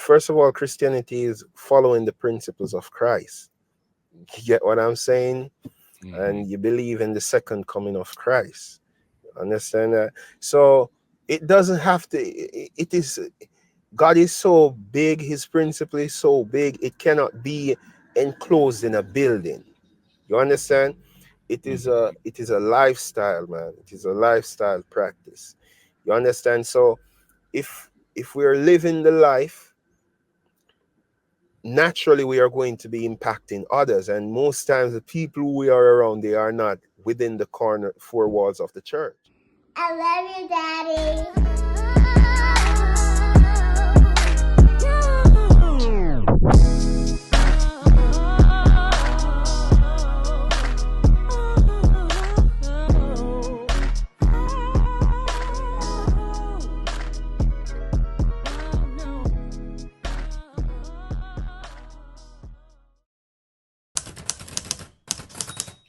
first of all, Christianity is following the principles of Christ. You get what I'm saying? Hmm. And you believe in the second coming of Christ. Understand that? So it doesn't have to, it is, God is so big, his principle is so big, it cannot be enclosed in a building. You understand? It is a lifestyle, man. It is a lifestyle practice. You understand? So if we're living the life, naturally we are going to be impacting others. And most times the people who we are around, they are not within the corner four walls of the church. I love you, Daddy.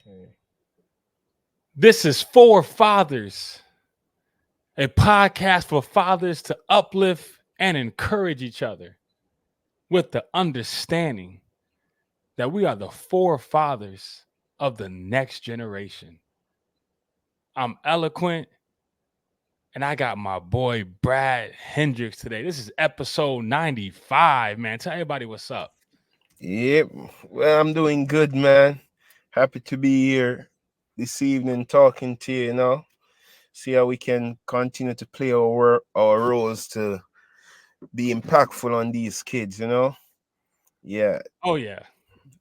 Okay. This is For Fathers, a podcast for fathers to uplift and encourage each other with the understanding that we are the forefathers of the next generation. I'm eloQuint, and I got my boy Brad Hendricks today. This is episode 95, man. Tell everybody what's up. Yep. Well, I'm doing good, man. Happy to be here this evening talking to you, See how we can continue to play our roles to be impactful on these kids. Yeah. Oh, yeah.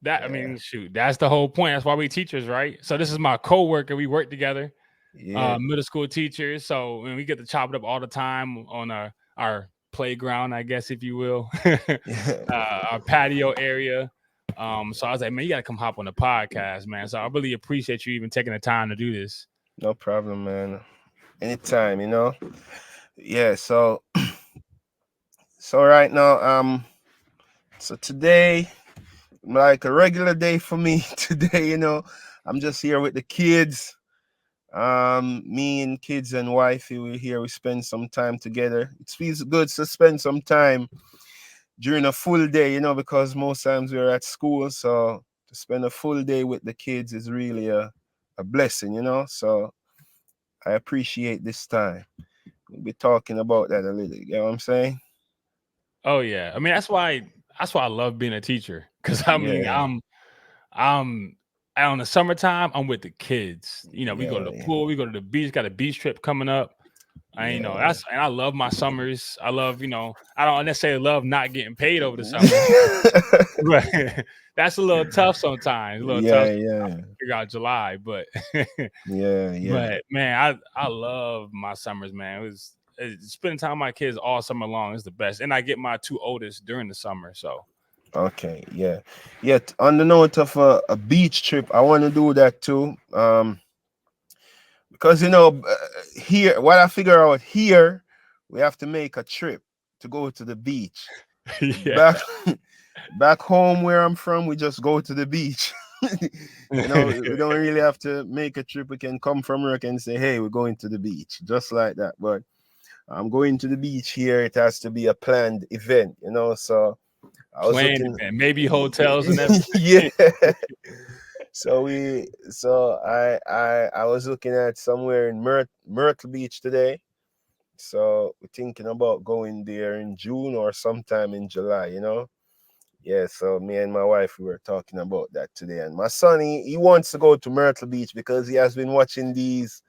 That I Yeah. mean, shoot, that's the whole point. That's why we teachers, right? So this is my coworker. We work together, Yeah. middle school teachers. So we get to chop it up all the time on our playground, I guess, if you will, our patio area. So I was like, man, you got to come hop on the podcast, man. So I really appreciate you even taking the time to do this. No problem, man. Anytime. Yeah, so right now, so today, like a regular day for me today, I'm just here with the kids. Me and kids and wifey, we're here, we spend some time together. It feels good to spend some time during a full day, because most times we're at school, so to spend a full day with the kids is really a blessing. So I appreciate this time. We'll be talking about that a little. You know what I'm saying? Oh yeah, I mean that's why I love being a teacher because I mean Yeah, I'm on the summertime I'm with the kids. We go to yeah, the pool, we go to the beach. Got a beach trip coming up. yeah. That's and I love my summers. I love I don't necessarily love not getting paid over the summer, but that's a little tough sometimes. A little tough Yeah, sometimes yeah, to figure out July, but yeah, yeah. but man, I love my summers, man. It's spending time with my kids all summer long is the best, and I get my two oldest during the summer. So Okay, yeah, yeah. On the note of a beach trip, I want to do that too. Because here, what I figure out here, we have to make a trip to go to the beach. yeah. Back, back home where I'm from, we just go to the beach. We don't really have to make a trip. We can come from work and say, "Hey, we're going to the beach," just like that. But I'm going to the beach here. It has to be a planned event. So I was Planned looking, event, maybe hotels and yeah. everything. So I was looking at somewhere in Myrtle Beach today. So we're thinking about going there in June or sometime in July. Yeah, so me and my wife, we were talking about that today. And my son, he wants to go to Myrtle Beach because he has been watching these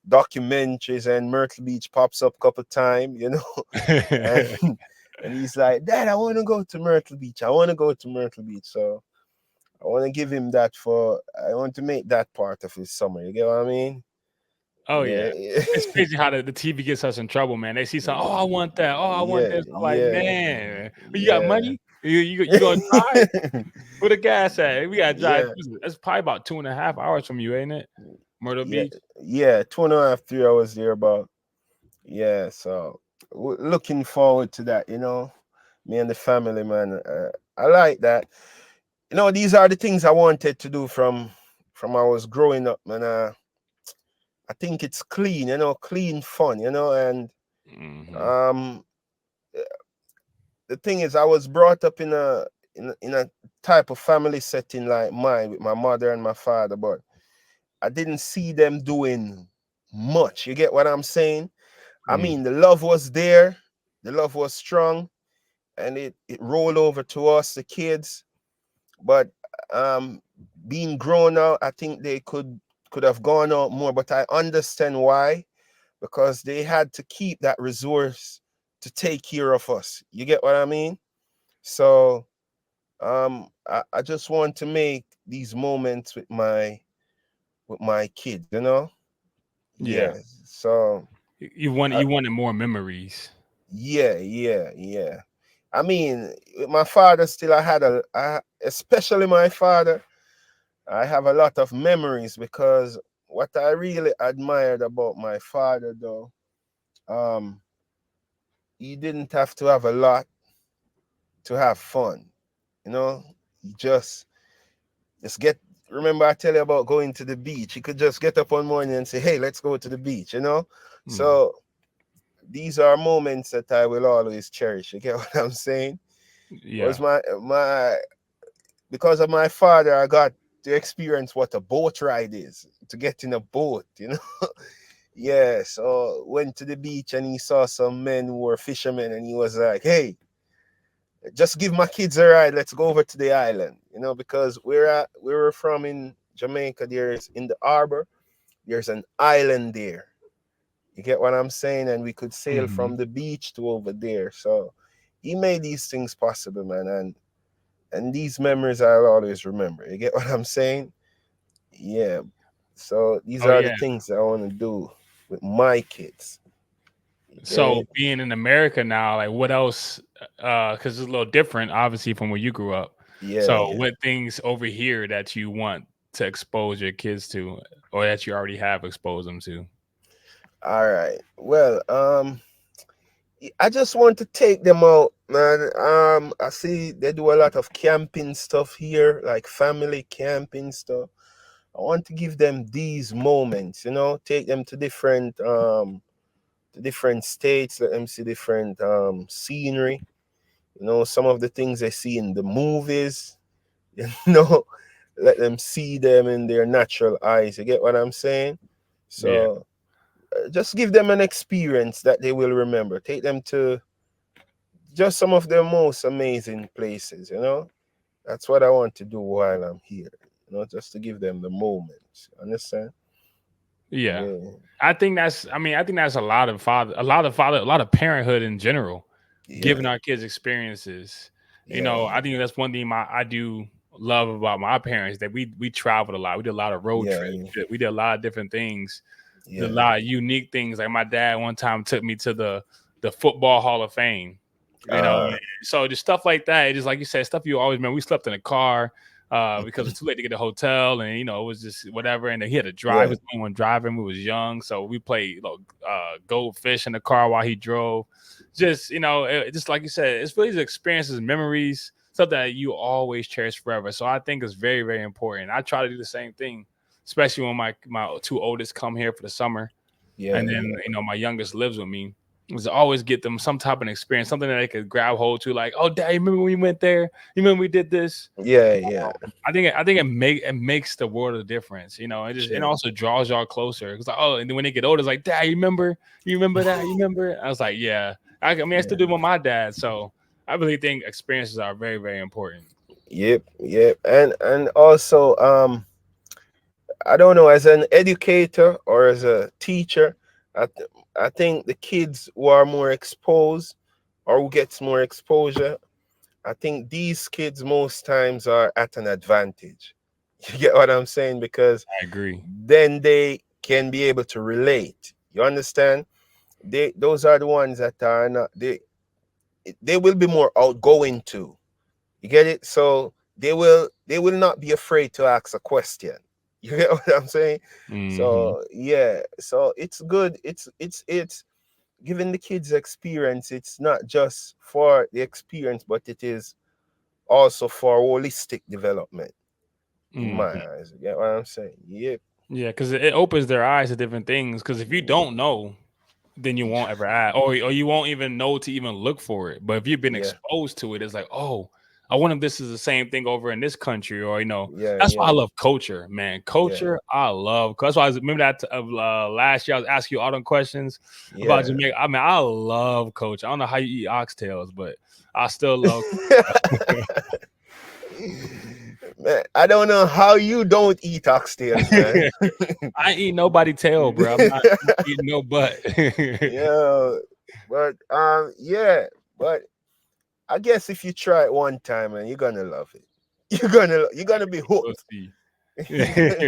documentaries and Myrtle Beach pops up a couple times. And and he's like, Dad, I want to go to Myrtle Beach. I want to go to Myrtle Beach. So I want to give him that I want to make that part of his summer. You get what I mean? Oh Yeah. yeah. It's crazy how the TV gets us in trouble, man. They see something, oh, I want that. Oh, I want Yeah, this. I'm like, yeah, man, you got yeah. money? You gonna drive? Where the gas at? We gotta drive. Yeah, It's probably about 2.5 hours from you, ain't it? Myrtle yeah, Beach. yeah. 2.5, 3 hours there, about. Yeah, so looking forward to that. Me and the family, man. I like that. These are the things I wanted to do from I was growing up, man. I think it's clean, clean fun, and Hmm. um the thing is, I was brought up in a type of family setting like mine with my mother and my father, but I didn't see them doing much. You get what I'm saying? I Mm. mean, the love was there, the love was strong, and it rolled over to us, the kids. But um, being grown out, I think they could have gone out more. But I understand why, because they had to keep that resource to take care of us. You get what I mean? So I just want to make these moments with my kids, you know? Yeah. Yeah. So You I, wanted more memories. yeah. I mean, with my father still especially my father, I have a lot of memories because what I really admired about my father though, um, he didn't have to have a lot to have fun. You know, he just get remember I tell you about going to the beach. He could just get up one morning and say, "Hey, let's go to the beach," you know? Mm. So these are moments that I will always cherish. You get what I'm saying? Yeah. Was my because of my father, I got to experience what a boat ride is, to get in a boat, you know. Yeah, so went to the beach and he saw some men who were fishermen and he was like, "Hey, just give my kids a ride. Let's go over to the island." You know, because we were from in Jamaica, there's in the harbor, there's an island there. You get what I'm saying? And we could sail Hmm. from the beach to over there. So he made these things possible, man, and these memories I'll always remember. You get what I'm saying? Yeah. So these Oh are the yeah. things I want to do with my kids. You get So it? being in America now, like what else? Because it's a little different, obviously, from where you grew up. Yeah, So yeah. what things over here that you want to expose your kids to, or that you already have exposed them to? All right. Well, I just want to take them out, man. I see they do a lot of camping stuff here, like family camping stuff. I want to give them these moments, you know, take them to different states, let them see different scenery, you know, some of the things they see in the movies, you know, let them see them in their natural eyes. You get what I'm saying? Yeah. So just give them an experience that they will remember. Take them to just some of the most amazing places, you know. That's what I want to do while I'm here, you know, just to give them the moments. Understand? Yeah. Yeah, I think that's a lot of parenthood in general, yeah, giving our kids experiences. You yeah, know, I think that's one thing I do love about my parents, that we traveled a lot. We did a lot of road yeah, trips. yeah, We did a lot of different things, did a yeah. lot of unique things. Like my dad one time took me to the football Hall of Fame. You know, Uh, so just stuff like that. It just like you said, stuff you always remember. We slept in a car because it's too late to get a hotel, and it was just whatever. And then he had to drive. He yeah, was the only one driving. We was young, so we played goldfish in the car while he drove. Just just like you said, it's really just experiences, memories, stuff that you always cherish forever. So I think it's very, very important. I try to do the same thing, especially when my two oldest come here for the summer, yeah, and then yeah, my youngest lives with me. Is to always get them some type of experience, something that they could grab hold to, like, oh, Dad, you remember when we went there? You remember we did this? yeah, yeah. I think it makes the world a difference. It Sure. also draws y'all closer. It's like, oh, and then when they get older, it's like, Dad, you remember that? You remember? I was like, yeah. I mean, I still Yeah. do it with my dad, so I really think experiences are very, very important. Yep, yep. And also, I don't know, as an educator or as a teacher, I think the kids who are more exposed or who gets more exposure, I think these kids most times are at an advantage. You get what I'm saying? Because I agree. then they can be able to relate. You understand? Those are the ones that are not they will be more outgoing too. You get it? So they will not be afraid to ask a question. You get what I'm saying? Hmm. So yeah, so it's good. It's giving the kids experience. It's not just for the experience, but it is also for holistic development in my Hmm. eyes. You get what I'm saying? Yep. Yeah, because it opens their eyes to different things. Because if you don't know, then you won't ever ask, or you won't even know to even look for it. But if you've been Yeah, exposed to it, it's like, oh, I wonder if this is the same thing over in this country, or yeah, that's why I yeah, love culture, man. yeah, Culture, I love. That's why I remember that of last year I was asking you all them questions about yeah. Jamaica. I mean, I love culture. I don't know how you eat oxtails, but I still love. Man, I don't know how you don't eat oxtails, man. I ain't eat nobody tail, bro. I'm not eating no butt. Yeah, but yeah, but I guess if you try it one time, and you're gonna love it. You're gonna be We'll hooked. see.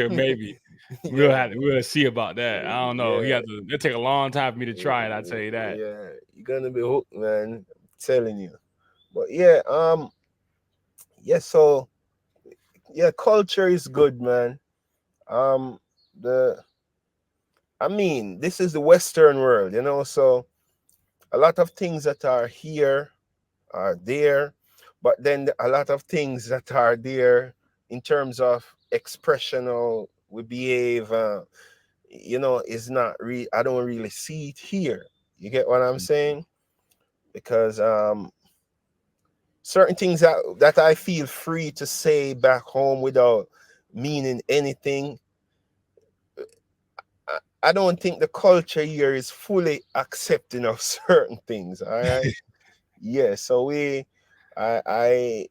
Maybe Yeah, we'll see about that. I don't know. yeah, It'll take a long time for me to try it. I tell you that. yeah. You're gonna be hooked, man. I'm telling you. But yeah, yeah. So yeah, culture is good, man. The I mean, this is the Western world, so a lot of things that are here are there, but then a lot of things that are there in terms of expressional we behave, is not I don't really see it here. You get what I'm saying? Because certain things that I feel free to say back home without meaning anything, I don't think the culture here is fully accepting of certain things. All right. Yeah. So I, I,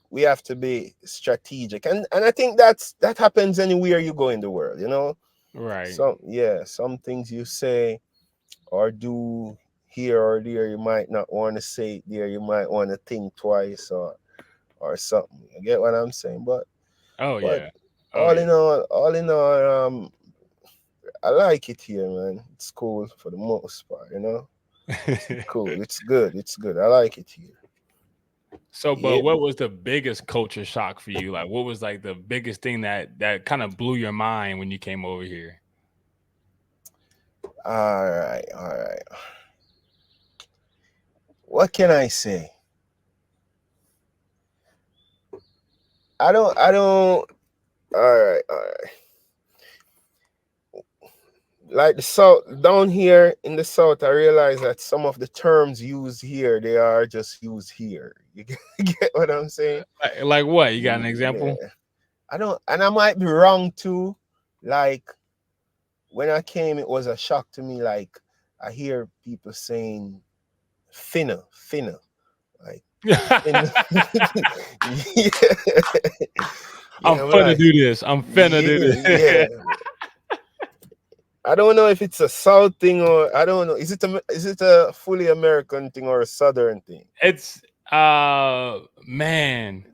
we have to be strategic, and I think that happens anywhere you go in the world. Right. Some things you say or do here or there, you might not want to say it there. You might want to think twice or something. You get what I'm saying? Oh But yeah. Oh all yeah. in all, I like it here, man. It's cool for the most part. It's cool. It's good. It's good. I like it here. So, but Yeah. what was the biggest culture shock for you? Like, what was like the biggest thing that kind of blew your mind when you came over here? All right. All right. What can I say? I don't. All right. All right. Like the south down here in the south, I realize that some of the terms used here, they are just used here. You get, get what I'm saying? Like what? You got an example? Yeah. I don't, and I might be wrong too. Like when I came, it was a shock to me. Like I hear people saying finna, finna, like finna. Yeah, I'm yeah, I'm finna like, do this. I'm finna do yeah, this. yeah. I don't know if it's a South thing or I don't know. Is it a fully American thing or a Southern thing? It's man,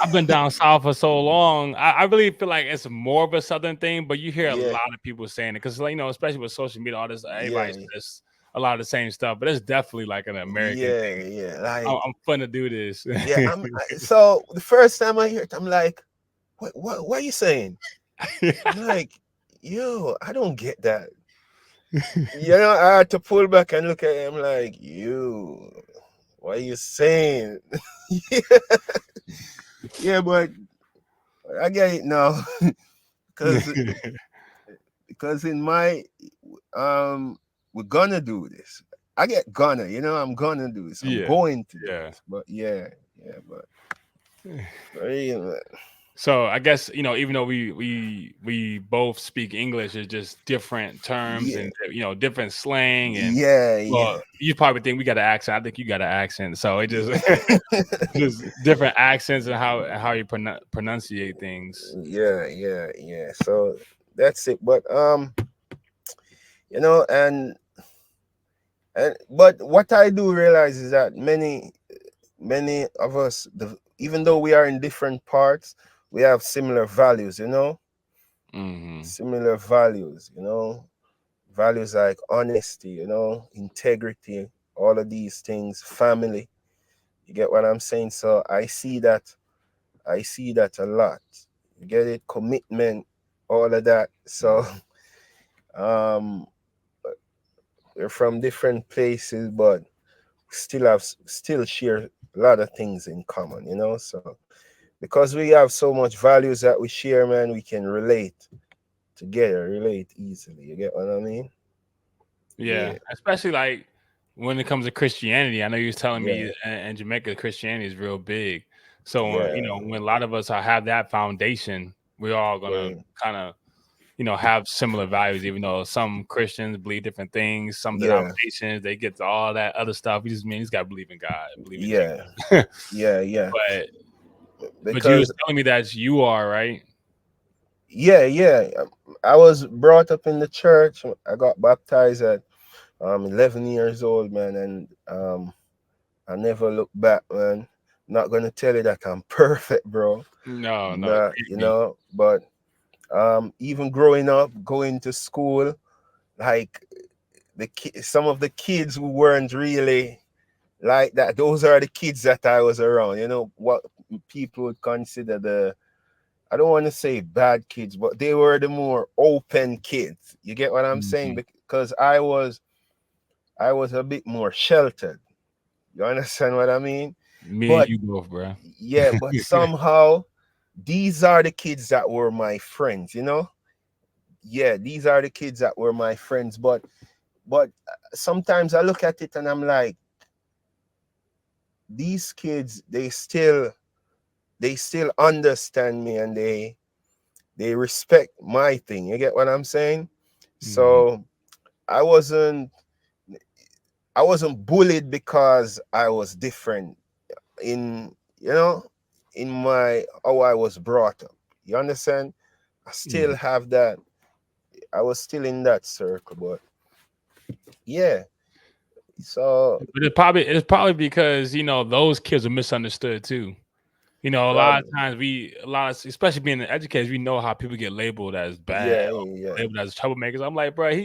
I've been down south for so long. I really feel like it's more of a southern thing, but you hear a Yeah, lot of people saying it because, like, especially with social media, all this, everybody yeah, says a lot of the same stuff. But it's definitely like an American yeah, thing. yeah. I'm finna do this. Yeah. So the first time I hear it, I'm like, what are you saying? I'm like, yo, I don't get that. I had to pull back and look at him like, you, what are you saying? Yeah, yeah, but I get it now because in my we're gonna do this. I get gonna, I'm gonna do this. I'm Yeah, going to do yeah. this. But yeah, but yeah, So I guess even though we both speak English, it's just different terms yeah, and different slang and yeah, yeah. well, you probably think we got an accent. I think you got an accent. So it just just different accents and how you pronunciate things. Yeah. So that's it. But but what I do realize is that many of us, even though we are in different parts, we have similar values. Hmm. Similar values like honesty, integrity, all of these things, family. You get what I'm saying? So I see that a lot. You get it? Commitment, all of that. So um we're from different places, but still share a lot of things in common. So because we have so much values that we share, man, we can relate together, relate easily. You get what I mean? Yeah, Yeah, especially like when it comes to Christianity. I know you was telling yeah, me in Jamaica Christianity is real big. So yeah, when a lot of us have that foundation, we're all gonna yeah, kind of have similar values. Even though some Christians believe different things, some yeah, denominations they get to all that other stuff. We just mean you just gotta believe in God, believe in yeah, Jesus. yeah, yeah. but you was Because telling me that you are right. yeah, yeah. I was brought up in the church. I got baptized at 11 years old, man, and I never look back, man. Not gonna tell you that I'm perfect, bro. No, no, Not, believe me. but even growing up, going to school, like some of the kids who weren't really like that, those are the kids that I was around. What people would consider I don't want to say bad kids, but they were the more open kids. You get what I'm saying? Mhm. Because I was a bit more sheltered. You understand what I mean? Me and But you both, bro. yeah, but somehow these are the kids that were my friends. Yeah, these are the kids that were my friends. But sometimes I look at it and I'm like, these kids, they still understand me, and they respect my thing. You get what I'm saying? Mhm. So I wasn't I wasn't bullied because I was different in in my how I was brought up. You understand? I Mhm. still have that. I was still in that circle, but yeah. So But it's probably because those kids are misunderstood too. A lot of probably, times especially being an educator, we know how people get labeled as bad yeah, or yeah, labeled as troublemakers. I'm like, bro,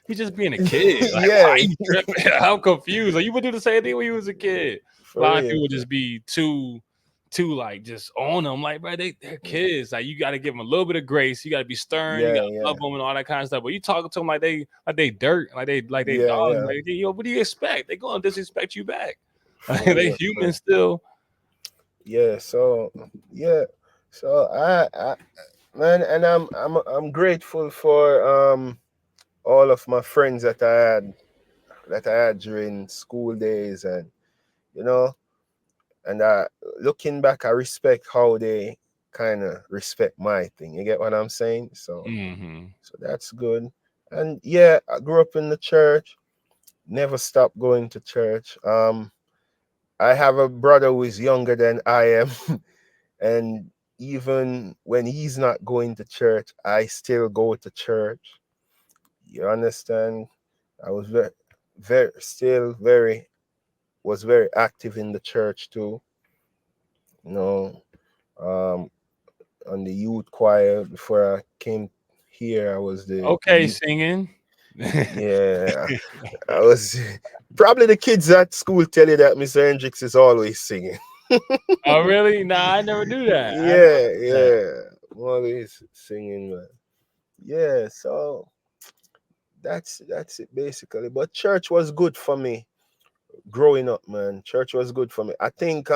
he's just being a kid. Like, why yeah, are you tripping? I'm confused. Like, you would do the same thing when you was a kid. A for lot of real. people would just be too like just on them. Like, bro, they're kids. Like, you got to give them a little bit of grace. You got to be stern. You got Yeah, to yeah, love them and all that kind of stuff. But you talking to them like they dirt, like they yeah, dogs. yeah, Like, what do you expect? They gonna disrespect you back. Like, for they real, for human real. still. Yeah, so yeah, so I man, and I'm grateful for all of my friends that I had during school days, and you know and looking back, I respect how they kind of respect my thing. You get what I'm saying? So Hmm. that's good. And yeah, I grew up in the church, never stopped going to church. I have a brother who is younger than I am, and even when he's not going to church, I still go to church. You understand? I was still very was very active in the church too. You know, um, on the youth choir before I came here. I was the Okay, youth. singing. Yeah, I was probably the kids at school tell you that Mr. Hendricks is always singing. Oh, really? Nah, I never knew that. I never Yeah, knew that. yeah, I'm always singing, man. Yeah, so that's it basically. But church was good for me growing up, man. Church was good for me. I think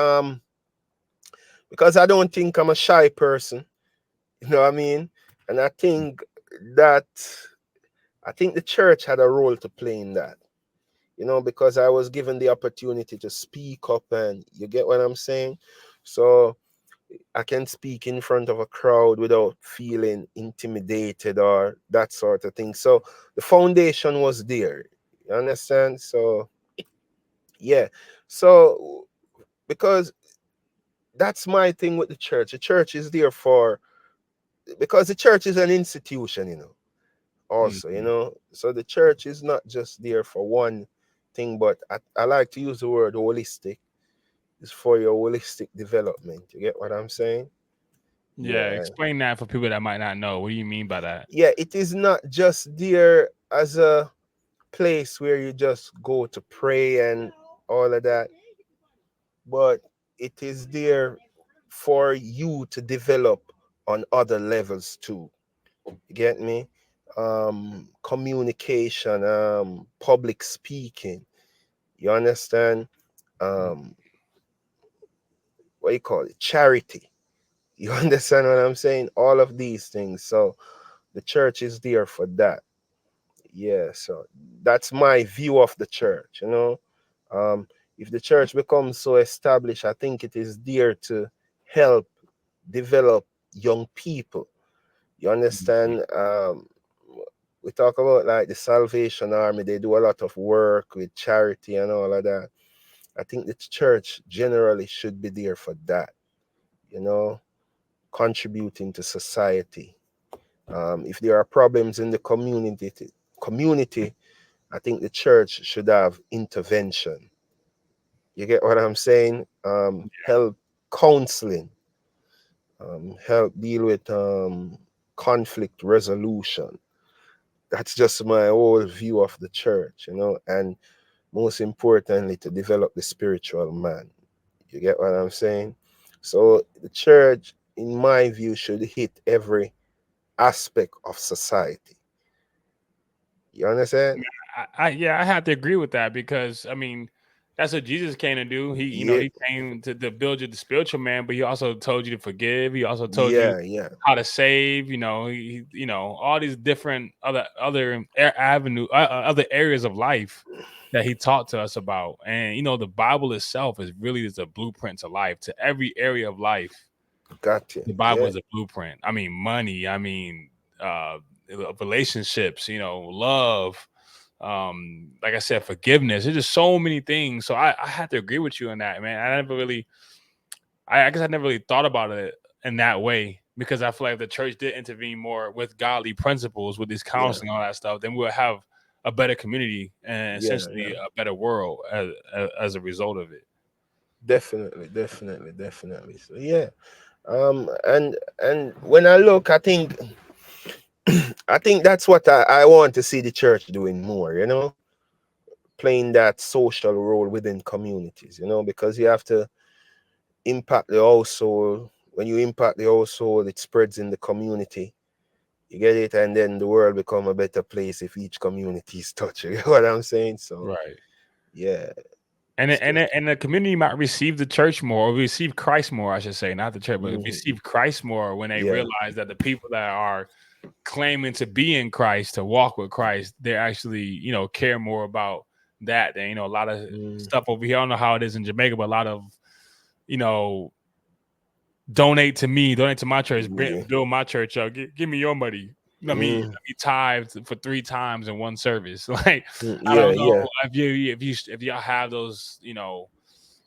because I don't think I'm a shy person, you know what I mean? And that I think the church had a role to play in that. Because I was given the opportunity to speak up, and you get what I'm saying? So I can speak in front of a crowd without feeling intimidated or that sort of thing. So the foundation was there. You understand? So yeah. So because that's my thing with the church. The church is there because the church is an institution, also, Mhm. so the church is not just there for one thing, but I like to use the word holistic. It's for your holistic development. You get what I'm saying? Yeah, Yeah. explain that for people that might not know. What do you mean by that? Yeah, it is not just there as a place where you just go to pray and all of that, but it is there for you to develop on other levels too. You get me? Communication, public speaking. You understand? Um, what you call it? Charity. You understand what I'm saying? All of these things. So the church is there for that. Yeah, so that's my view of the church, you know. Um, if the church becomes so established, I think it is there to help develop young people. You Mhm. understand? We talk about like the Salvation Army, they do a lot of work with charity and all of that. I think the church generally should be there for that, you know, contributing to society. If there are problems in the community, I think the church should have intervention. You get what I'm saying? Help counseling, help deal with conflict resolution. That's just my whole view of the church, you know, and most importantly, to develop the spiritual man. You get what I'm saying? So the church, in my view, should hit every aspect of society. You understand? Yeah, I have to agree with that because I mean, that's what Jesus came to do. He, Yeah, he came to build you the spiritual man, but he also told you to forgive. He also told you yeah, how to save. All these different other areas of life that he taught to us about. And the Bible itself is really is a blueprint to life, to every area of life. got you. The Bible Yeah, is a blueprint. I mean, money. Uh, relationships. Love, like I said, forgiveness. There's just so many things. So I had to agree with you on that, man. I guess I never really thought about it in that way because I feel like if the church did intervene more with godly principles, with this yeah, counseling, all that stuff, then we'll have a better community and yeah. essentially a better world as a result of it. Definitely. So yeah. And when I look, I think that's what I want to see the church doing more, you know, playing that social role within communities, you know, because you have to impact the household. When you impact the household, it spreads in the community. You get it, and then the world become a better place if each community is touched. You know what I'm saying? So Right. yeah, And it's it- and just it- and the community might receive the church more, or receive Christ more, I should say, not the church, but mhm, receive Christ more when they yeah, realize that the people that are claiming to be in Christ, to walk with Christ, they actually, care more about that than, a lot of mm, stuff over here. I don't know how it is in Jamaica, but a lot of, you know, donate to me, donate to my church, yeah, build my church up, give me your money. mm, Let me tithe for 3 times in one service. Like, I yeah, don't know yeah. if y'all have those,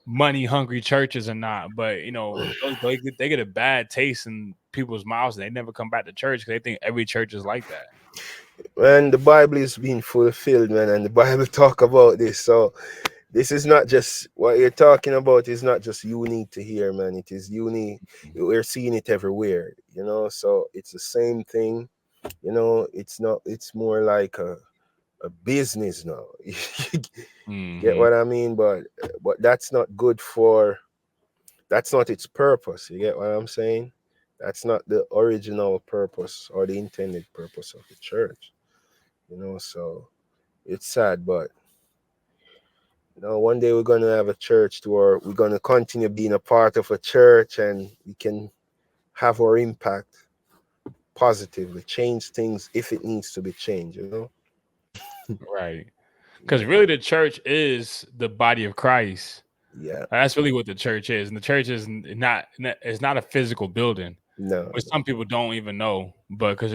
money hungry churches or not, but they get a bad taste in people's mouths and they never come back to church because they think every church is like that. And the Bible is being fulfilled, man, and the Bible talk about this. So this is not just what you're talking about is not just unique to here, man. It is unique. We're seeing it everywhere, you know. So it's the same thing, you know. It's not. It's more like a business now. You get Hmm. what I mean? But that's not good for. That's not its purpose. You get what I'm saying? That's not the original purpose or the intended purpose of the church. You know, so it's sad, but one day we're gonna have a church to, or we're gonna continue being a part of a church, and we can have our impact positively, change things if it needs to be changed. You know? Right. Because Yeah, really, the church is the body of Christ. yeah, That's really what the church is, and the church is it's not a physical building, no, which some people don't even know. But because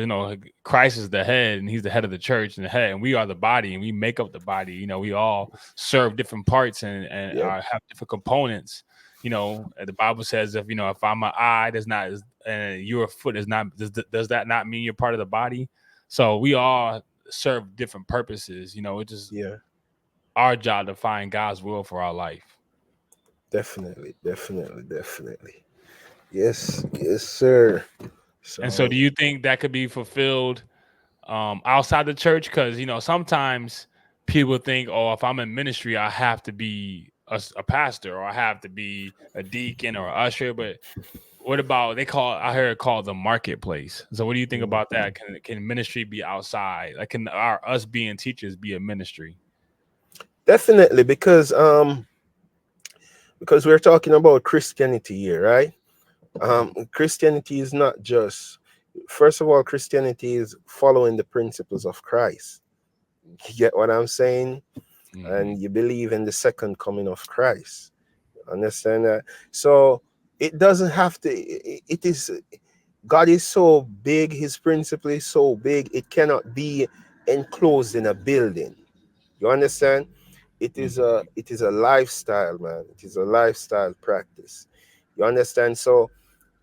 Christ is the head, and He's the head of the church and the head, and we are the body, and we make up the body. We all serve different parts and yeah, have different components. The Bible says if I'm an eye, that's not, and you're a foot, is not. Does that not mean you're part of the body? So we all serve different purposes. It's just yeah, our job to find God's will for our life. definitely. Yes, sir. And so, So do you think that could be fulfilled outside the church? Because sometimes people think, "Oh, if I'm in ministry, I have to be a pastor, or I have to be a deacon or a usher." But what about I heard it called the marketplace. So, what do you think mm, about that? Can ministry be outside? Like, can us being teachers be a ministry? definitely, because we're talking about Christianity here, right? Christianity is not just, first of all, Christianity is following the principles of Christ. You get what I'm saying? Mhm. And you believe in the second coming of Christ. Understand that? So it doesn't have to, it is, God is so big, his principle is so big, it cannot be enclosed in a building. You understand? Mhm. It is a lifestyle, man. It is a lifestyle practice. You understand? So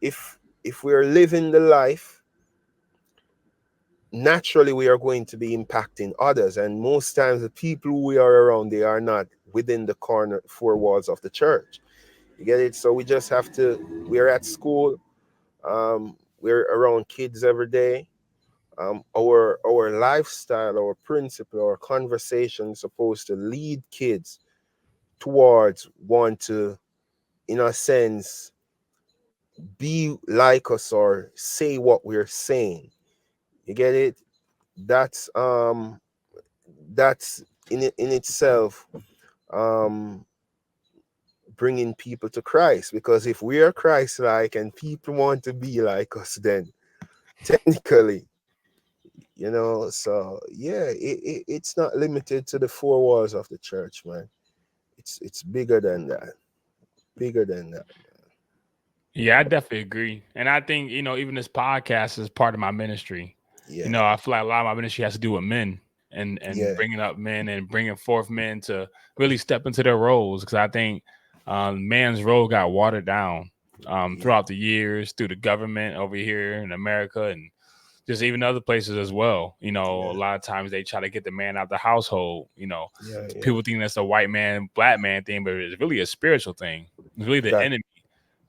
if we're living the life, naturally we are going to be impacting others. And most times the people who we are around, they are not within the corner four walls of the church. You get it? So we just have to, we're at school, we're around kids every day. Our lifestyle, our principle, our conversation is supposed to lead kids towards want to, in a sense, be like us or say what we're saying. You get it? That's that's in itself um bringing people to Christ, because if we are Christ like and people want to be like us, then technically, so yeah, it's not limited to the four walls of the church, man. It's bigger than that, bigger than that. Yeah, I definitely agree. And I think, even this podcast is part of my ministry. Yeah, I feel like a lot of my ministry has to do with men and yeah, bringing up men and bringing forth men to really step into their roles. Because I think man's role got watered down yeah, throughout the years through the government over here in America and just even other places as well. A yeah, lot of times they try to get the man out the household. yeah, yeah. People think that's a white man, black man thing, but it's really a spiritual thing. It's really the That enemy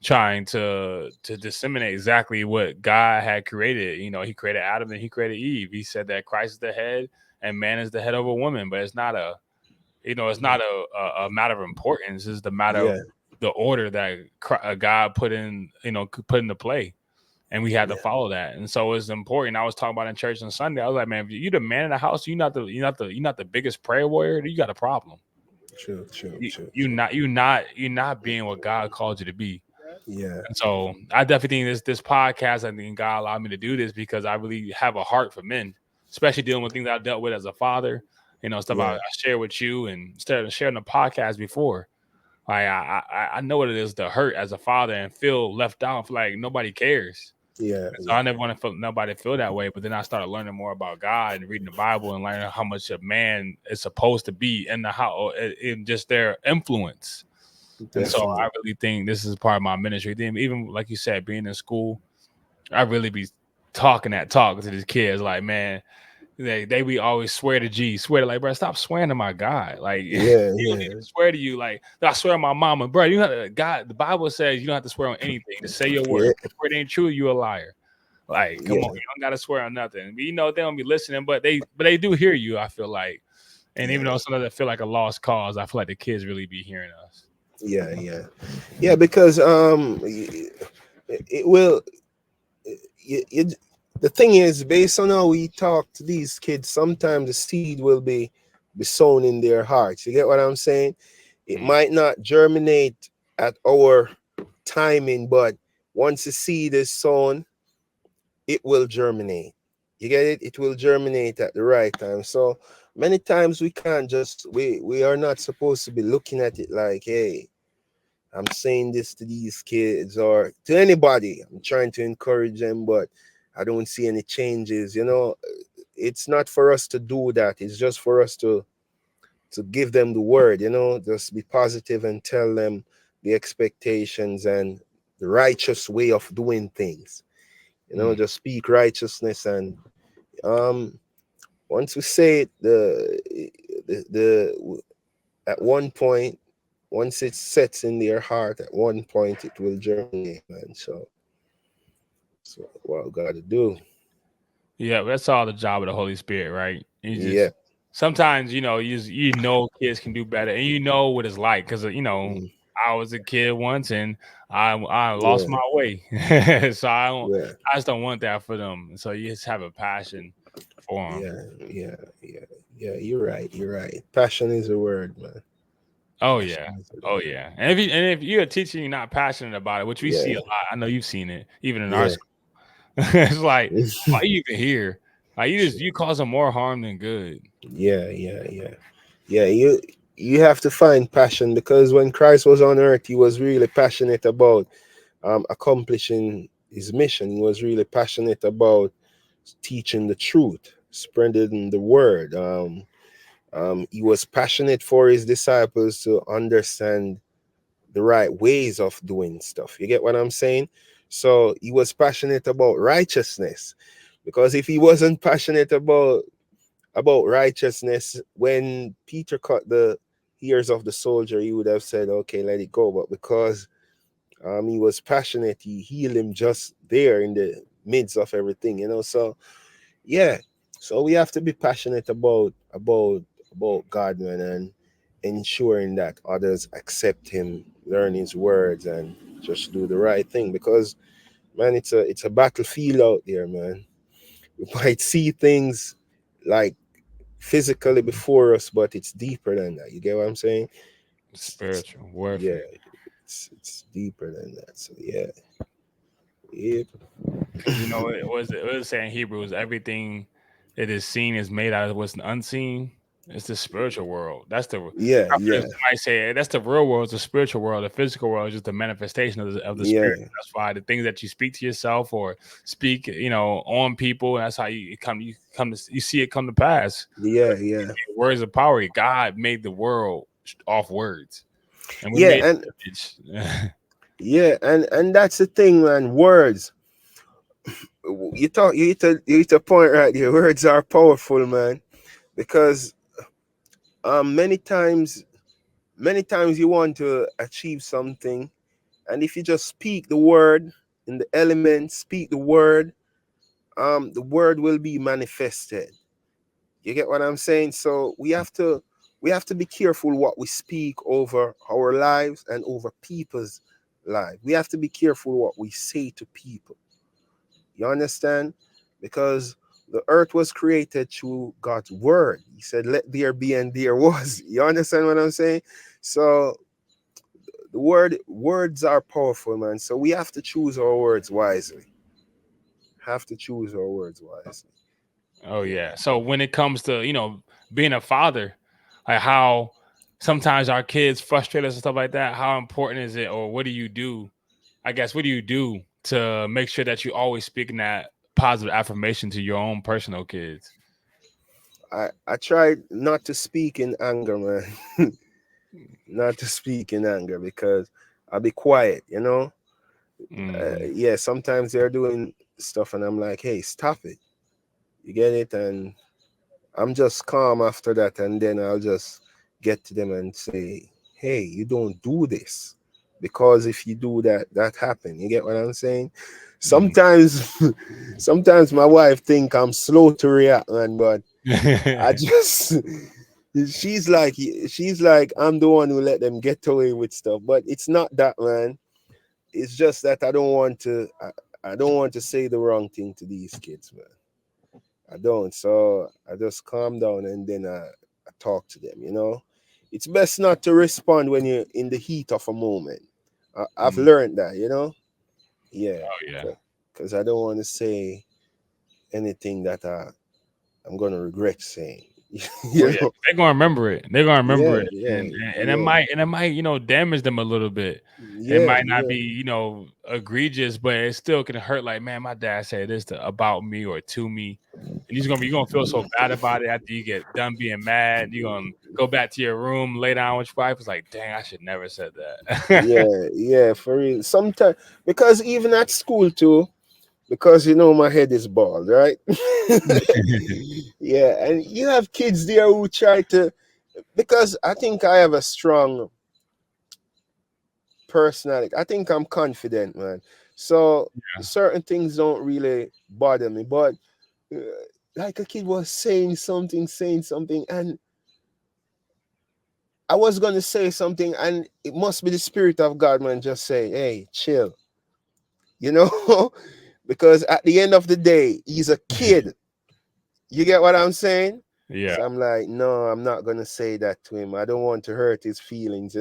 trying to disseminate exactly what God had created. He created Adam and he created Eve. He said that Christ is the head and man is the head of a woman, but it's not it's not a matter of importance. It's the matter of yeah, the order that God put in, put into play. And we had to yeah. follow that. And so it's important. I was talking about in church on Sunday. I was like, man, if you the man in the house, you're not the biggest prayer warrior, you got a problem. True, true, You, true, you true. not you not you're not being what God called you to be. Yeah, And so I definitely think this podcast, I think God allowed me to do this because I really have a heart for men, especially dealing with things I've dealt with as a father, stuff I yeah, share with you and instead of sharing the podcast before. Like I know what it is to hurt as a father and feel left out, feel like nobody cares. yeah, So I yeah, never want to feel nobody feel that way. But then I started learning more about God and reading the Bible and learning how much a man is supposed to be in the house, in just their influence. And so I definitely. really think this is part of my ministry. Then even like you said, being in school, I really be talking that talk to these kids. Like, man, they be always swear to G, swear to like, bro, stop swearing to my God. Like you Yeah, don't need yeah, to swear to you. Like I swear on my mama, bro. You have to, God. The Bible says you don't have to swear on anything. Just say your word. yeah, If your word ain't true, you a liar. Like, come on, yeah, you don't gotta swear on nothing. They don't be listening, but they do hear you. I feel like, and even yeah, though sometimes I feel like a lost cause, I feel like the kids really be hearing us. yeah, yeah, yeah. Because it will. It, the thing is, based on how we talk to these kids, sometimes the seed will be sown in their hearts. You get what I'm saying? It Mm, might not germinate at our timing, but once the seed is sown, it will germinate. You get it? It will germinate at the right time. So many times we can't just we are not supposed to be looking at it like, hey, I'm saying this to these kids or to anybody. I'm trying to encourage them, but I don't see any changes. It's not for us to do that. It's just for us to give them the word, just be positive and tell them the expectations and the righteous way of doing things. mm. Just speak righteousness, and um once we say it, the at one point, once it sets in their heart, at one point it will germinate, man. So what we gotta do. Yeah, that's all the job of the Holy Spirit, right? You Yeah. just sometimes you know kids can do better, and you know what it's like because Mm, I was a kid once and I lost yeah, my way, so yeah, I just don't want that for them. So you just have a passion for them. yeah, yeah, yeah, yeah. You're right. You're right. Passion is a word, man. Oh Passion yeah, is a oh word. yeah. And if you're a teacher, you're not passionate about it, which we see a Yeah, lot. I know you've seen it even in our yeah. school. It's like, why are you even here? Like you cause them more harm than good. Yeah, yeah, yeah. Yeah, you have to find passion, because when Christ was on earth, he was really passionate about accomplishing his mission. He was really passionate about teaching the truth, spreading the word. He was passionate for his disciples to understand the right ways of doing stuff. You get what I'm saying? So he was passionate about righteousness, because if he wasn't passionate about righteousness, when Peter cut the ears of the soldier, he would have said, "Okay, let it go." But because he was passionate, he healed him just there in the midst of everything, you know. So yeah, so we have to be passionate about God, man, and ensuring that others accept Him, learn His words, and just do the right thing. Because man, it's a battlefield out there, man. We might see things like physically before us, but it's deeper than that. You get what I'm saying? It's Spiritual yeah, warfare. it's deeper than that. So yeah, yeah, Because it was saying in Hebrews, everything that is seen is made out of what's unseen. It's the spiritual world. yeah, I've heard yeah, somebody say that's the real world, is the spiritual world. The physical world is just a manifestation of the spirit. yeah, That's why the things that you speak to yourself or speak, on people, and that's how you see it come to pass. yeah, yeah, Words of power. God made the world off words, and we yeah, made and image. yeah, and that's the thing, man. Words. You hit a point right there. Words are powerful, man, because many times you want to achieve something, and if you just speak the word in the element, speak the word will be manifested. You get what I'm saying? So we have to be careful what we speak over our lives and over people's lives. We have to be careful what we say to people. You understand? Because the earth was created through God's word. He said, "Let there be," and there was. You understand what I'm saying? So the words are powerful, man. So we have to choose our words wisely. Have to choose our words wisely. Oh Yeah. yeah. So when it comes to being a father, like how sometimes our kids frustrate us and stuff like that, how important is it, or what do you do? I guess what do you do to make sure that you always speaking that positive affirmation to your own personal kids? I tried not to speak in anger, man. Not to speak in anger, because I'll be quiet, you know? Mm-hmm. Yeah, sometimes they're doing stuff and I'm like, "Hey, stop it." You get it? And I'm just calm after that, and then I'll just get to them and say, "Hey, you don't do this, because if you do that, that happen." You get what I'm saying? Sometimes, sometimes my wife think I'm slow to react, man, but I just she's like I'm the one who let them get away with stuff, but it's not that, man. It's just that I don't want to say the wrong thing to these kids, man. I don't. So I just calm down, and then I talk to them. It's best not to respond when you're in the heat of a moment. I've Mm. learned that. Yeah, Oh yeah. because I don't want to say anything that I'm gonna regret saying. Oh you yeah, know. they're gonna remember it. They're gonna remember Yeah, it, yeah, and it yeah, might damage them a little bit. It yeah, might not yeah, be egregious, but it still can hurt. Like, man, my dad said this about me or to me, and you're gonna feel so bad about it after you get done being mad. You're gonna go back to your room, lay down with your wife. It's like, dang, I should never said that. yeah, yeah. For real. Sometimes, because even at school too, because my head is bald, right? Yeah, and you have kids there who try to, because I think I have a strong personality. I think I'm confident, man. So certain things don't really bother me. But uh, like a kid was saying something, and I was gonna say something, and it must be the spirit of God, man. Just say, "Hey, chill," you know, because at the end of the day, he's a kid. You get what I'm saying? Yeah. So I'm like, no, I'm not gonna say that to him. I don't want to hurt his feelings.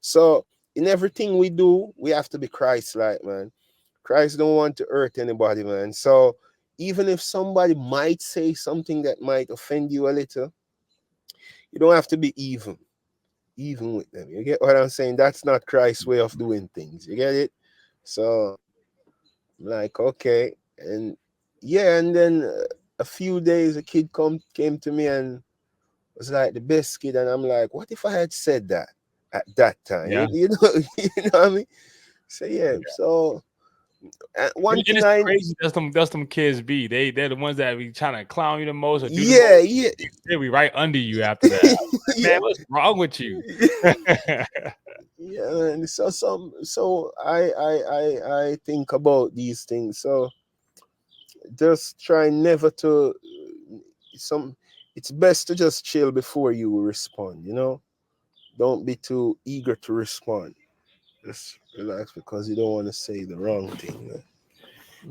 So in everything we do, we have to be Christ-like, man. Christ don't want to hurt anybody, man. So even if somebody might say something that might offend you a little, you don't have to be even with them. You get what I'm saying? That's not Christ's way of doing things. You get it? So, like, okay, and yeah, and then a few days, a kid came to me and was like the best kid, and I'm like, what if I had said that at that time? Yeah. You know, you know what I mean? So yeah, so one And thing it's I crazy that's them kids be. They're the ones that be trying to clown you the most or do the yeah, most. yeah. They'll be right under you after that. Like, Yeah, man, what's wrong with you? yeah, man. So I think about these things. So just try never to some. It's best to just chill before you respond. You know, don't be too eager to respond. Just relax because you don't want to say the wrong thing. Man.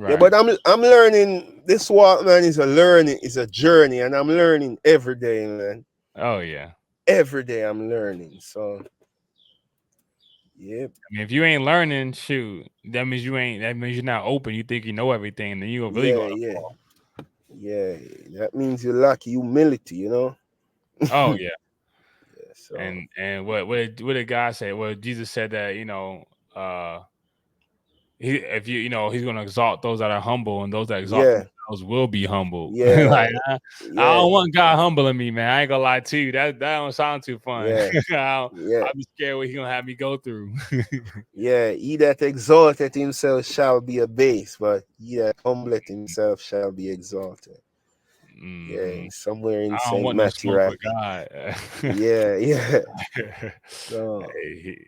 Yeah, Right. but I'm learning. This walk, man, is a learning, is a journey, and I'm learning every day, man. Oh yeah. Every day I'm learning. So yeah, I mean, if you ain't learning, shoot, that means you ain't. That means you're not open. You think you know everything, then you really yeah, going to yeah, fall. yeah. That means you lack humility, you know. Oh yeah. Yeah, so And what did God say? Well, Jesus said that uh, if he's going to exalt those that are humble, and those that exalt yeah, themselves will be humbled. yeah, Like I yeah, don't want God humbling me, man. I ain't gonna lie to you. That don't sound too fun. yeah, yeah, I'll be scared what he gonna have me go through. yeah. He that exalteth himself shall be abased, but he that humbleth himself shall be exalted. Yeah, Mhm. and somewhere in I don't Saint want no Matthew, smoke right? with God. Yeah, yeah. So Hey,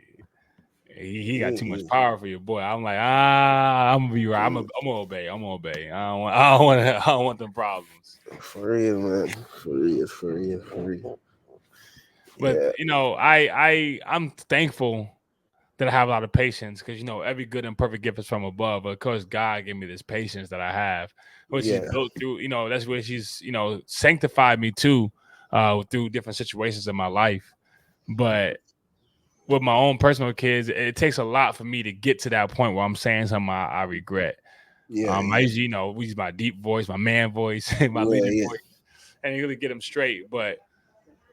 he got yeah, too much yeah, power for your boy. I'm like, I'm gonna be right. I'm gonna obey. I'm gonna obey. I don't want them problems. for real, man. For real, for real, for real. But Yeah, I'm thankful that I have a lot of patience because every good and perfect gift is from above. But of course, God gave me this patience that I have, which is yeah, built through. That's where He's sanctified me too, through different situations in my life. But with my own personal kids, it takes a lot for me to get to that point where I'm saying something I regret. yeah, I yeah, usually, we use my deep voice, my man voice, my yeah, leader yeah. voice, and you really get them straight. But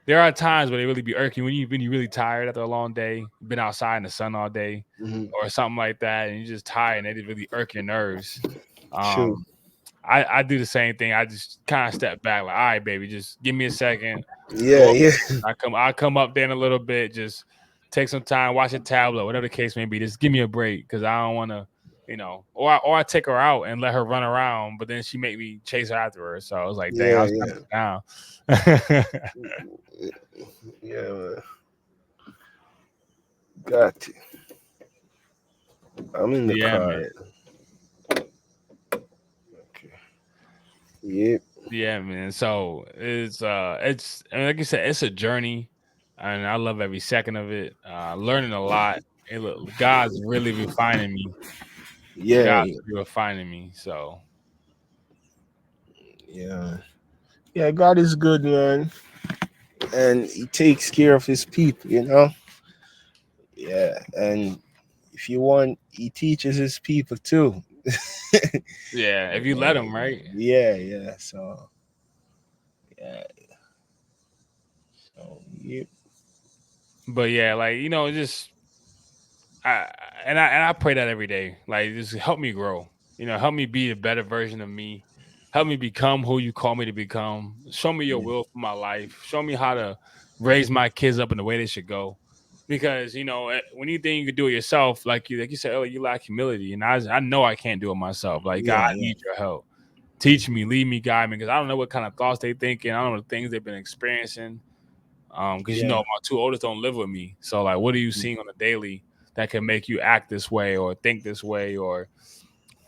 there are times where they really be irking when you really tired after a long day, been outside in the sun all day, Mm-hmm. or something like that, and you're just tired and they really irk your nerves. True. Um, I do the same thing. I just kind of step back, like, all right, baby, just give me a second. Yeah, Go up. yeah, I come up there in a little bit, just take some time, watch a tablet, whatever the case may be. Just give me a break because I don't want to, or I take her out and let her run around, but then she make me chase her after her. So I was like, dang, I yeah, was yeah, kind of down. yeah, man. Got it. I'm in the Yeah, man. car. Okay. Yep. Yeah, man. So it's and like you said, it's a journey, and I love every second of it. Learning a lot. God's really refining me. Yeah, God's yeah, really refining me. So yeah. Yeah, God is good, man, and He takes care of His people. You know. Yeah, and if you want, He teaches His people too. yeah, if you let him, right? Yeah, yeah. So yeah, so yep. But yeah, like just I I pray that every day. Like just help me grow. Help me be a better version of me. Help me become who you call me to become. Show me your Yeah, will for my life. Show me how to raise my kids up in the way they should go. Because when you think you can do it yourself, like you said earlier, you lack humility, and I know I can't do it myself. Like God, yeah, I yeah, need your help. Teach me, lead me, guide me, because I don't know what kind of thoughts they thinking. I don't know the things they've been experiencing. Because yeah. my two oldest don't live with me. So like, what are you seeing on a daily that can make you act this way or think this way or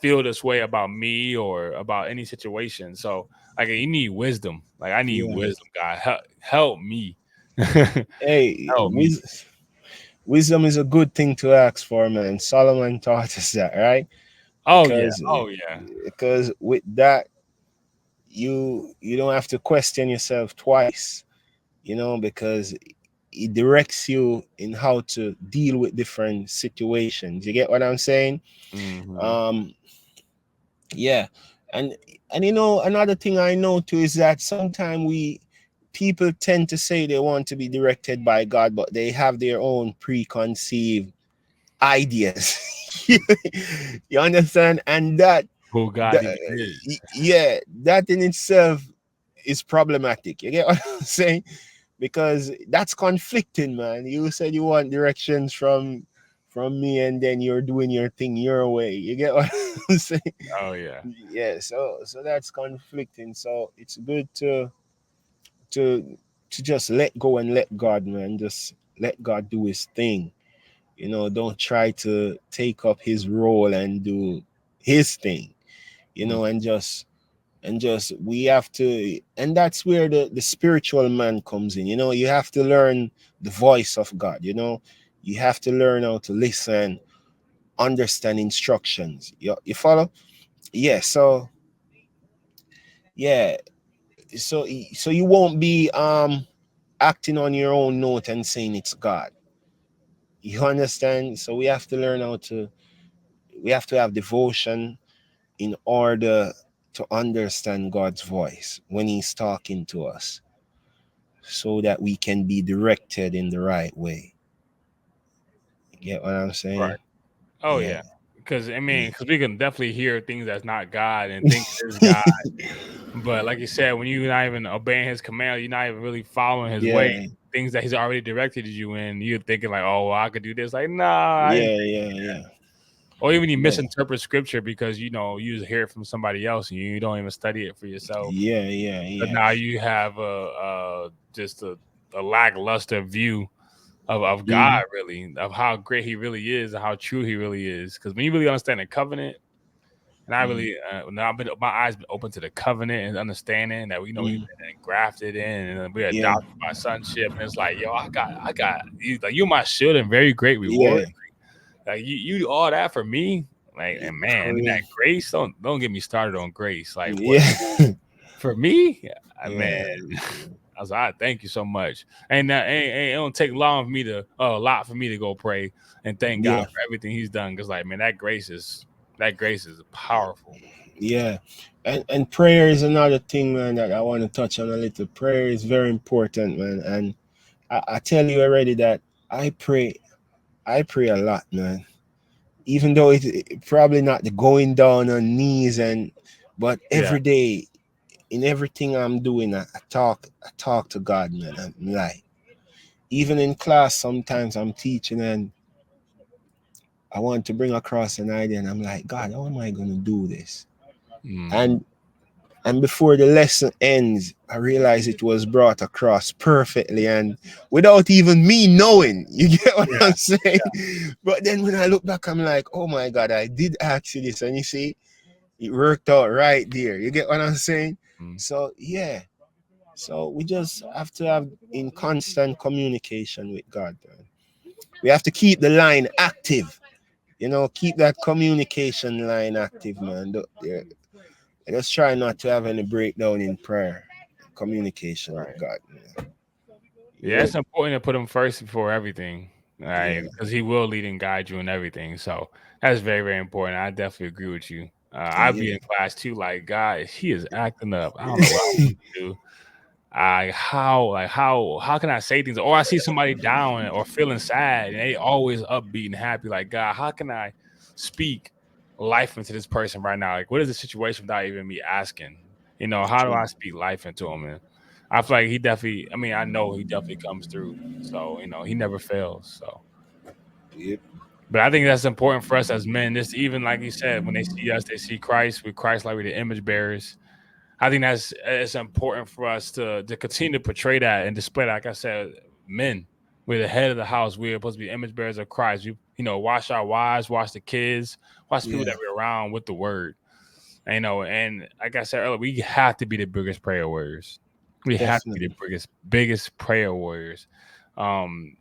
feel this way about me or about any situation? So like, you need wisdom. Like I need Yeah. wisdom, God. Help me. Hey, Help me. wisdom is a good thing to ask for, man. Solomon taught us that, right? Oh yeah. Because Oh yeah. with that, you don't have to question yourself twice, because it directs you in how to deal with different situations. You get what I'm saying? Hmm. Um, yeah. And and another thing I know too is that sometimes people tend to say they want to be directed by God, but they have their own preconceived ideas. You understand? And Who God that even is. yeah, that in itself is problematic. You get what I'm saying? Because that's conflicting, man. You said you want directions from me, and then you're doing your thing your way. You get what I'm saying? Oh yeah. Yeah. So that's conflicting. So it's good to just let go and let God, man. Just let God do His thing. Don't try to take up His role and do His thing. Mm, And just we have to, and that's where the spiritual man comes in. You have to learn the voice of God. You have to learn how to listen, understand instructions. You follow? Yeah. So yeah. So you won't be acting on your own note and saying it's God. You understand? So we have to have devotion in order to understand God's voice when He's talking to us, so that we can be directed in the right way. You get what I'm right. saying? Oh Yeah. yeah. Because I mean, Yeah. because we can definitely hear things that's not God and think it is God. But like you said, when you're not even obeying His command, you're not even really following His way. Yeah. Things that He's already directed you in, you're thinking like, "Oh, well, I could do this." Like, nah, I didn't. Yeah. Yeah. Yeah. Or even you Yeah. misinterpret scripture because you just hear it from somebody else and you don't even study it for yourself. Yeah. Yeah. But Yeah. now you have just a lackluster view of God, Mm-hmm. really, of how great He really is and how true He really is. Because when you really understand the covenant, and I Mm-hmm. really now my eyes been open to the covenant and understanding that we've Mm-hmm. been grafted in and we're Yeah. adopted by sonship. And it's like, yo, I got you, like you're my shield and very great reward. Yeah. Like you all that for me. Like, and man, and that Free. grace, don't get me started on grace. Like what Yeah. for me, man, Yeah. I was like, thank you so much. And it don't take long for me to a lot for me to go pray and thank God Yeah. for everything He's done. Cause like, man, that grace is powerful. Yeah. And prayer is another thing, man, that I want to touch on a little. Prayer is very important, man. And I tell you already that I pray. I pray a lot, man. Even though it probably not the going down on knees, but Yeah. every day in everything I'm doing, I talk to God, man. I'm like, even in class, sometimes I'm teaching and I want to bring across an idea, and I'm like, God, how am I going to do this? Mm. And before the lesson ends, I realize it was brought across perfectly and without even me knowing. You get what Yeah. I'm saying? But then when I look back, I'm like, oh my God, I did ask you this. And you see, it worked out right there. You get what I'm saying? Mm. So, yeah. So we just have to have in constant communication with God, man. We have to keep the line active. Keep that communication line active, man. Yeah. Just try not to have any breakdown in prayer, communication with Right. God, man. Yeah, Yeah, it's important to put Him first before everything, right? yeah, Because He will lead and guide you in everything. So that's very, very important. I definitely agree with you. I'd be yeah, in class too, like, God, he is acting up. I don't know what I'm supposed to do. How can I say things? Or I see somebody down or feeling sad and they always upbeat and happy. Like, God, how can I speak life into this person right now? Like, what is the situation without even me asking? How do true. I speak life into him? And I feel like he definitely, I mean, I know he definitely comes through. So, he never fails. So, Yep, but I think that's important for us as men. This even like you said, when they see us, they see Christ. With Christ, like we're the image bearers. I think that's it's important for us to continue to portray that and display that. Like I said, men, we're the head of the house. We're supposed to be image bearers of Christ. Wash our wives, wash the kids, wash the people yeah, that we're around with the word. And like I said earlier, we have to be the biggest prayer warriors. We have to be the definitely. biggest prayer warriors. Um,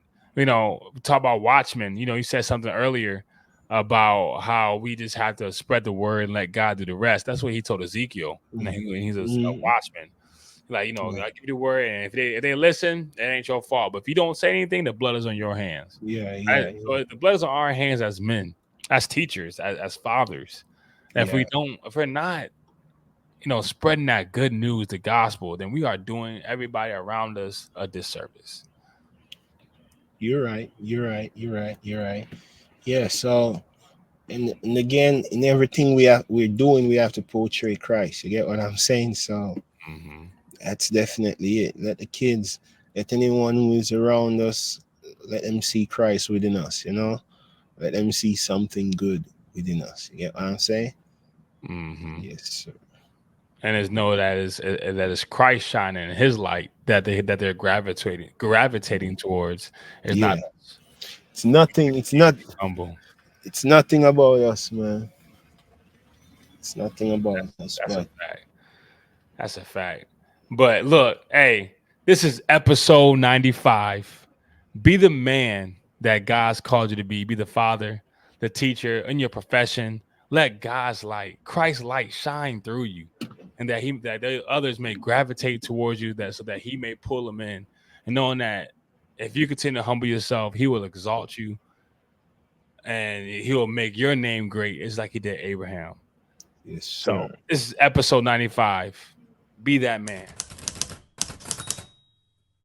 talk about watchmen. You said something earlier about how we just have to spread the word and let God do the rest. That's what He told Ezekiel. And Mm-hmm. he's a Mm-hmm. watchman. Like, Yeah, I give you the word, and if they listen, it ain't your fault. But if you don't say anything, the blood is on your hands. yeah, Right? yeah, So the blood is on our hands as men, as teachers, as fathers. And yeah, if we're not spreading that good news, the gospel, then we are doing everybody around us a disservice. You're right. You're right. You're right. You're right. Yeah. So, and again, in everything we're doing, we have to portray Christ. You get what I'm saying? So Mm-hmm. that's definitely it. Let the kids, let anyone who is around us, let them see Christ within us. Let them see something good within us. You get what I'm saying? Mm-hmm. Yes, sir. And it's know that is Christ shining in His light that they're gravitating towards. It's not Yeah. us. It's nothing. It's not. Be humble. It's nothing about us, man. It's nothing about us. That's But a fact. That's a fact. But look, hey, this is episode 95. Be the man that God's called you to be. Be the father, the teacher in your profession. Let God's light, Christ's light, shine through you, and others may gravitate towards you. That so that He may pull them in, and knowing that if you continue to humble yourself, He will exalt you, and He will make your name great. It's like He did Abraham. yes, So sir. this is episode 95. Be that man.